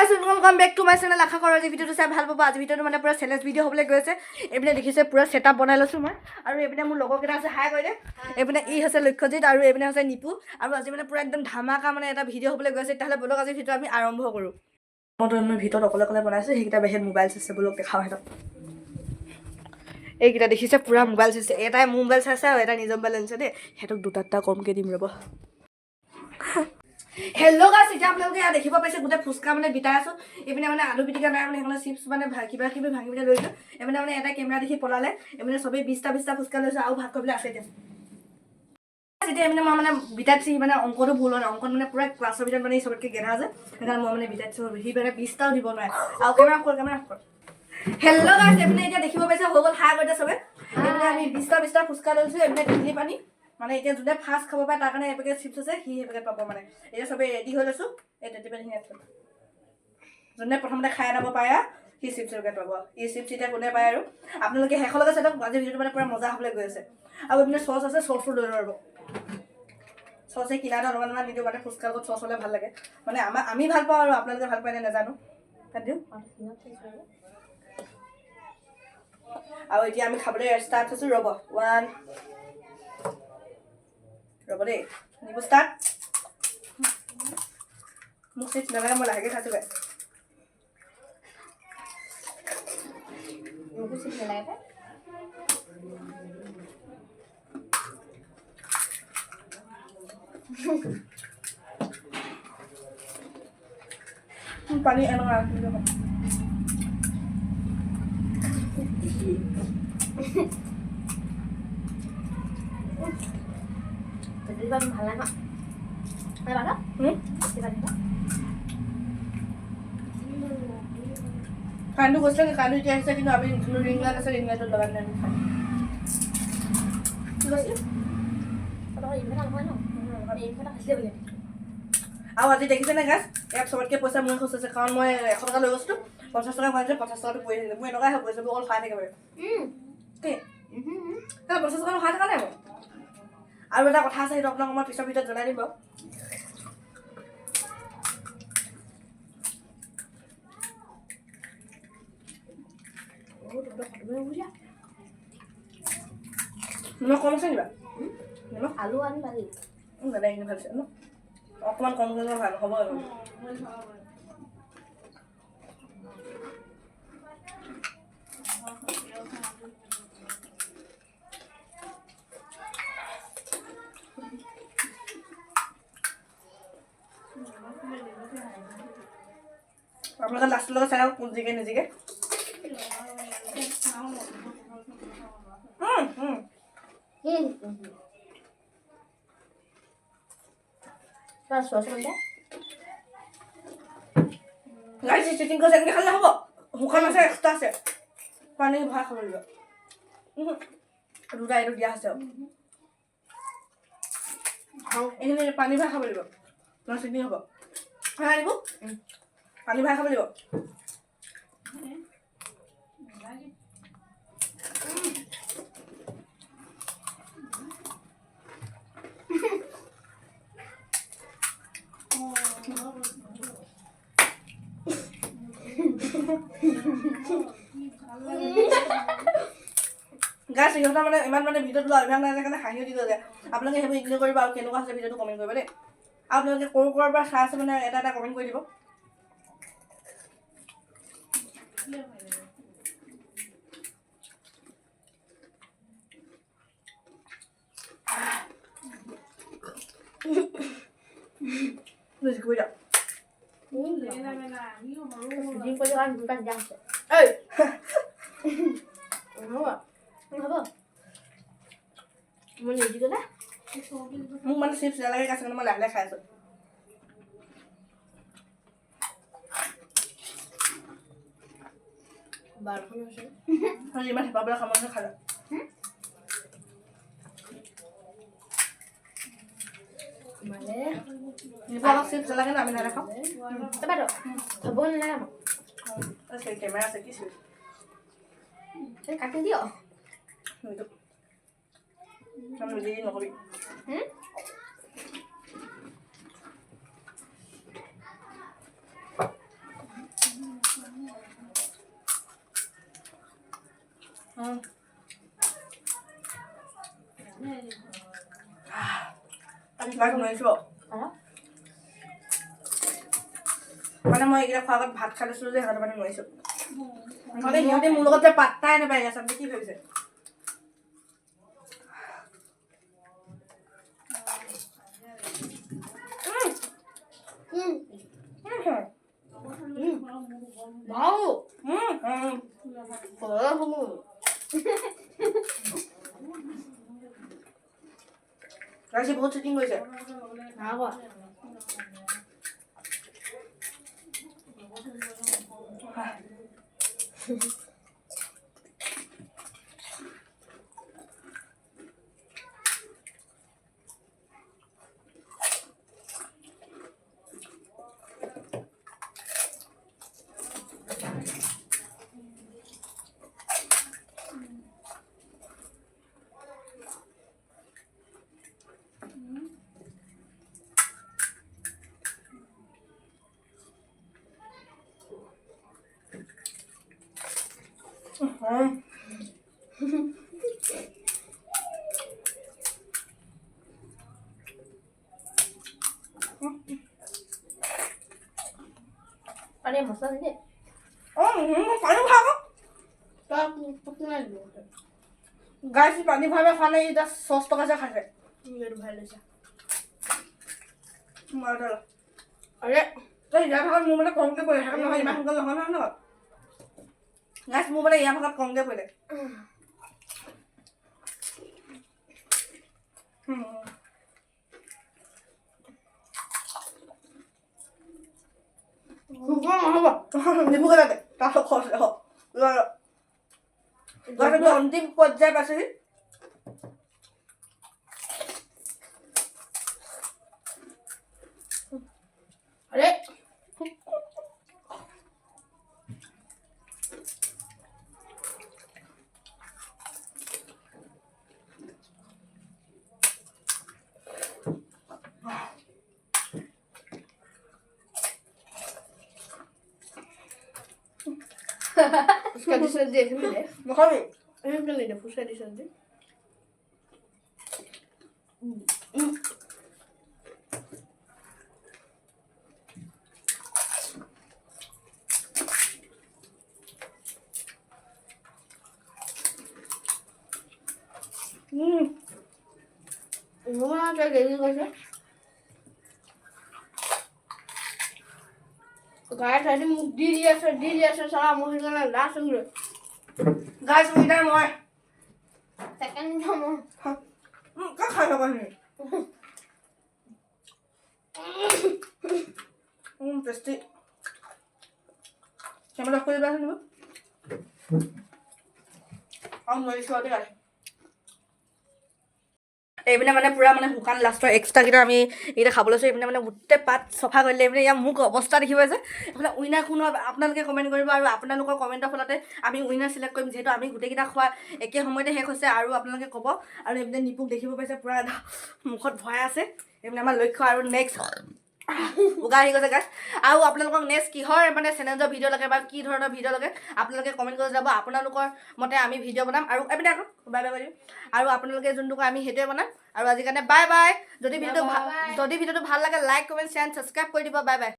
guys welcome back to my channel আশা কৰো আজি ভিডিওটো চাই ভাল পাব আজি ভিডিওটো মানে পুৰা চেলেঞ্জ ভিডিও হ'বলৈ গৈছে এইপিনে দেখিছে পুৰা সেটআপ বনাই লৈছো মই আৰু এইপিনে মোৰ লগৰ কেইটা আছে হাই কৈ দে এইপিনে ই হৈছে লক্ষ্যজিত আৰু এইপিনে হৈছে নিপু আৰু আজি মানে পুৰা একদম ধামাকা মানে এটা ভিডিও হ'বলৈ গৈছে তাহলে বলক আজি ভিডিও আমি আৰম্ভ কৰো মই ভিডিওত অকলে বনাইছো সেইকেইটা বাহিৰত মোবাইল চাইছে বলক দেখাও হেতক এইকেইটা দেখিছে পুৰা মোবাইল চাইছে এটাই মোবাইল চাইছে আৰু এটা নিজৰ মোবাইল আনিছে দেই হেতক দুটা কমকে দিম ৰব হেল্ল' গাইস এতিয়া আপোনালোকে ইয়াত দেখিব পাইছে গোটে ফুচকা মানে বিটাই আছো এইপিনে মানে আলু পিটিকা নাই মানে সেইকাৰণে চিপছ মানে কিবা কিবি ভাঙি পিনে লৈছো এইপিনে মানে এটা কেমেৰা দেখি পলালে এইপিনে সবেই 20টা ফুচকা লৈছো আৰু ভাত কৰিবলৈ আছে এতিয়া মই মানে বিটাইছি মানে অংকটো ভুল হয় অংকত মানে পুৰা ক্লাছৰ ভিতৰত মানে সবতকে গেধা আছে সেইকাৰণে মই মানে বিটাইছো সি মানে 20টাও দিব নোৱাৰে আৰু কেমেৰা কৰ হেল্ল' গাইস এইপিনে এতিয়া দেখিব পাইছে হৈ গ'ল হাই কৰিতে সবে এইপিনে আমি 20টা ফুচকা লৈছো এইপিনে টিকলি পানী মানে এতিয়া যোনে ফাৰ্ষ্ট খাব পায় তাৰ কাৰণে এপেকেট চিপছ আছে সি এপেকেট পাব মানে এতিয়া সবে ৰেডি হৈ লৈছো এই তেতি পানী আছে যোনে প্ৰথমতে খাই নাব পায় সি চিপছ এপেকেট পাব ই চিপছ এতিয়া কোনে পায় আৰু আপোনালোকে শেষলৈকে চাই আজি ভিডিওটো মানে পুৰা মজা হ'বলৈ গৈ আছে আৰু এইপিনে চচ আছে চচটো লৈ ল'ব চচে কিনা এটা অলপমান নিদিওঁ মানে ফুচকা লগত চচ হ'লে ভাল লাগে মানে আমি ভাল পাওঁ আৰু আপোনালোকে ভাল পায় নে নাজানো তাত দিওঁ আৰু এতিয়া আমি খাবলৈ ষ্টাৰ্ট হৈছো ৰ'ব 1 ৰ'ব দেই নিব ষ্টাৰ্ট মোক চিপছ নালাগে মই লাহেকৈ খাইছোঁ গাইছ মোকো চিপছ নালাগে পানী এনেকুৱা ভাল লাগে কান্দু গৈছিলে কান্দু এতিয়া আহিছে কিন্তু আমি ৰিংলাইট আছে ৰিংলাইটত লগাই নাই আৰু আজি দেখিছেনে গাছ ইয়াত চবতকৈ পইচা মই খৰচ হৈছে কাৰণ মই 100 টকা লৈ গৈছিলোঁ 50 টকা ভৰাইছোঁ 50 টকাটো পৰি থাকিলে মোৰ এনেকুৱাই হৈ পৰিছে মোৰ অকল খাই থাকে বাৰু কি 50 টকা খাই থকা নাই মই আৰু এটা কথা আছে সেইটো আপোনাক মই পিছৰ ভিতৰত জনাই দিম বাৰু নিমখ কম আছে নিবা নিমখ আলু আনি পালি দাদা এইখিনি ভাল আছে ন অকণমান কম কৰিলে ভাল হ'ব আৰু আপোনালোকে লাষ্টৰ লগত চাই কোন জিকে নিজিকে গাইছ চিটিং কৰি এনেকৈ খালে হ'ব শুকান আছে এক্সট্ৰা আছে পানী ভৰাই খাব লাগিব দুটা এইটো দিয়া আছে এইখিনি পানী ভৰাই খাব লাগিব নহয় চিটিং হ'ব খাই দিব পানী ভৰাই খাব লাগিব গাছ সিহঁতৰ মানে ইমান মানে ভিডিঅ'টো অভ্যাস নাই কাৰণে হাঁহিও দি গ'লে আপোনালোকে সেইবোৰ ইগন'ৰ কৰিব আৰু কেনেকুৱা হৈছে ভিডিঅ'টো কমেণ্ট কৰিব দেই আপোনালোকে ক'ৰ পৰা চাই আছে মানে এটা কমেণ্ট কৰি দিব কৰি দিয়ক মোক মানে চিপছ নালাগে গাছ মই লাহে লাহে খাই আছোঁ ইমান হেঁপাবলৈ খাবলৈ খালে চিপছ নালাগে ন আমি নাখাওঁ হ'ব নালাগে কেমেৰা আছে কি চিপছ কাটি দিয় নকবি মানে মই এইকেইটা খোৱাৰ আগত ভাত খাই লৈছিলোঁ যে সিহঁতে মানে নোৱাৰিছোঁ নহ'লে সিহঁতে মোৰ লগত যে পাত্তাই নাপায় গেছ আপুনি কি ভাবিছে ৰাজি বহুত চিটিং কৰিছে পানী মছলা নিদিয়ে পানী খাব তই গাইছ পানী ভৰাই খোৱা নাই এতিয়া 6 টকা যে খাইছে ভাল লৈছে আৰে তই ইয়াৰ ভাগত মোৰ মানে কমকৈ পৰে সেইকাৰণে নহয় ইমান সোনকালে নহয় নহয় গাইছ মোৰ মানে ইয়াৰ ভাগত কমকৈ পৰে নহ'ব নিবু কেইটাতে তাৰপিছত খৰচ অন্তিম পৰ্যায় পাইছেহি আৰে उसका डिशेस दे इसमें दे नखाबी इसमें ले दे उसका डिशेस दे Mama क्या गई कैसे गाइस आई मुख दी दिया से सारा मुख का लास्ट सुन गाइस विनर মই सेकंड हम का खाइ लगा नि टेस्टी কেমন করে বাসন নিব আম মই সোয়াতে আছে এইপিনে মানে পুৰা মানে শুকান লাষ্টৰ এক্সট্ৰা কেইটা আমি এইটা খাব লৈছোঁ এইপিনে মানে গোটেই পাত চফা কৰিলে এইপিনে ইয়াৰ মোক অৱস্থা দেখিব যে এইফালে উইনাৰ কোনো আপোনালোকে কমেণ্ট কৰিব আৰু আপোনালোকৰ কমেণ্টৰ ফলতে আমি উইনাৰ চিলেক্ট কৰিম যিহেতু আমি গোটেইকেইটা খোৱা একে সময়তে শেষ হৈছে আৰু আপোনালোকে ক'ব আৰু এইপিনে নিপুক দেখিব পাইছে পুৰা মুখত ভয় আছে এইপিনে আমাৰ লক্ষ্য আৰু নেক্সট উগা আহি গৈছে গাইছ আৰু আপোনালোকক নেক্সট কিহৰ মানে চেনেলৰ ভিডিঅ' লাগে বা কি ধৰণৰ ভিডিঅ' লাগে আপোনালোকে কমেণ্ট কৰি যাব আপোনালোকৰ মতে আমি ভিডিঅ' বনাম আৰু এইপিনে আকৌ বাই বাই কৰিম আৰু আপোনালোকে যোনটো কয় আমি সেইটোৱে বনাম আৰু আজিৰ কাৰণে বাই বাই যদি ভিডিঅ'টো ভাল লাগে লাইক কমেণ্ট শ্বেয়াৰ ছাবস্ক্ৰাইব কৰি দিব বাই বাই